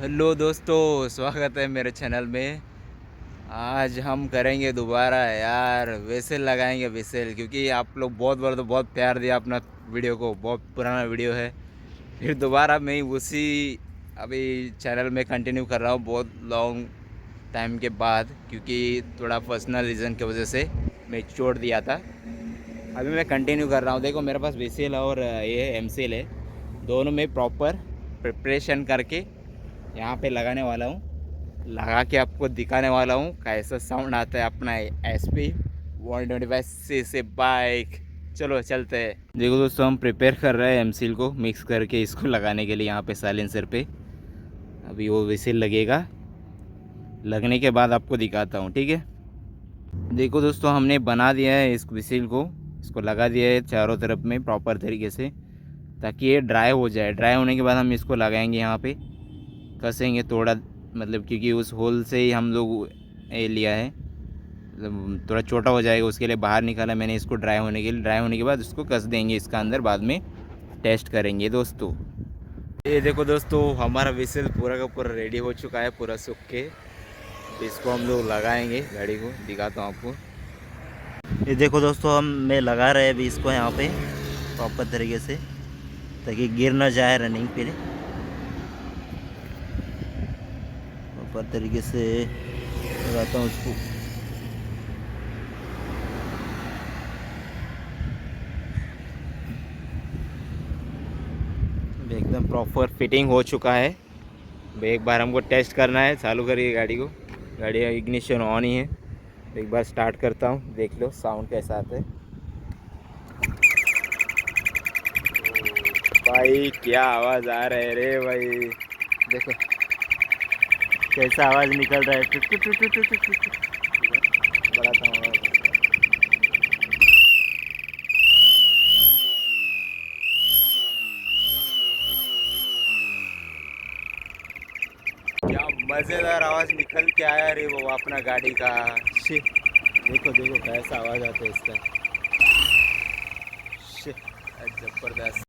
Hello दोस्तों, स्वागत है मेरे चैनल में। आज हम करेंगे दोबारा यार वेसेल लगाएंगे वेसेल, क्योंकि आप लोग बहुत बार तो बहुत प्यार दिया अपना वीडियो को। बहुत पुराना वीडियो है, फिर दोबारा मैं उसी अभी चैनल में कंटिन्यू कर रहा हूँ बहुत लॉन्ग टाइम के बाद, क्योंकि थोड़ा पर्सनल रीज़न की वजह से मैं छोड़ दिया था। अभी मैं कंटिन्यू कर रहा हूँ। देखो मेरे पास वेसेल और ये एमसीएल है, दोनों में प्रॉपर प्रिपरेशन करके यहाँ पे लगाने वाला हूँ। लगा के आपको दिखाने वाला हूँ कैसा साउंड आता है अपना SP 125 से बाइक। चलो चलते हैं। देखो दोस्तों, हम प्रिपेयर कर रहे हैं एमसील को मिक्स करके इसको लगाने के लिए यहाँ पे साइलेंसर पे। अभी वो विसिल लगेगा, लगने के बाद आपको दिखाता हूँ, ठीक है। देखो दोस्तों, हमने बना दिया है इस विसिल को, इसको लगा दिया है चारों तरफ में प्रॉपर तरीके से, ताकि ये ड्राई हो जाए। ड्राई होने के बाद हम इसको लगाएंगे यहाँ पे, कसेंगे थोड़ा, मतलब क्योंकि उस होल से ही हम लोग ये लिया है, मतलब थोड़ा छोटा हो जाएगा उसके लिए बाहर निकाला मैंने इसको ड्राई होने के लिए। ड्राई होने के बाद उसको कस देंगे इसका अंदर, बाद में टेस्ट करेंगे दोस्तों। ये देखो दोस्तों, हमारा विसल पूरा का पूरा रेडी हो चुका है, पूरा सूख के। इसको हम लोग लगाएंगे, गाड़ी को दिखाता हूँ आपको। ये देखो दोस्तों, हम मैं लगा रहे हैं अभी इसको यहाँ पे प्रॉपर तरीके से, ताकि गिर ना जाए रनिंग पे। प्रॉपर तरीके से लगाता हूँ उसको। एकदम प्रॉपर फिटिंग हो चुका है। एक बार हमको टेस्ट करना है। चालू करिए गाड़ी को, गाड़ी इग्निशन ऑन ही है। एक बार स्टार्ट करता हूँ, देख लो साउंड कैसा आता है। भाई क्या आवाज़ आ रहा है रे भाई, देखो कैसा आवाज़ निकल रहा है। टुट टुट टुट टुट टुट टुट टुट। बढ़ाता हूँ आवाज़। क्या मज़ेदार आवाज़ निकल के आया रे वो अपना गाड़ी का। शिट, देखो देखो कैसा आवाज़ आता है इसका। शिट, ज़बरदस्त।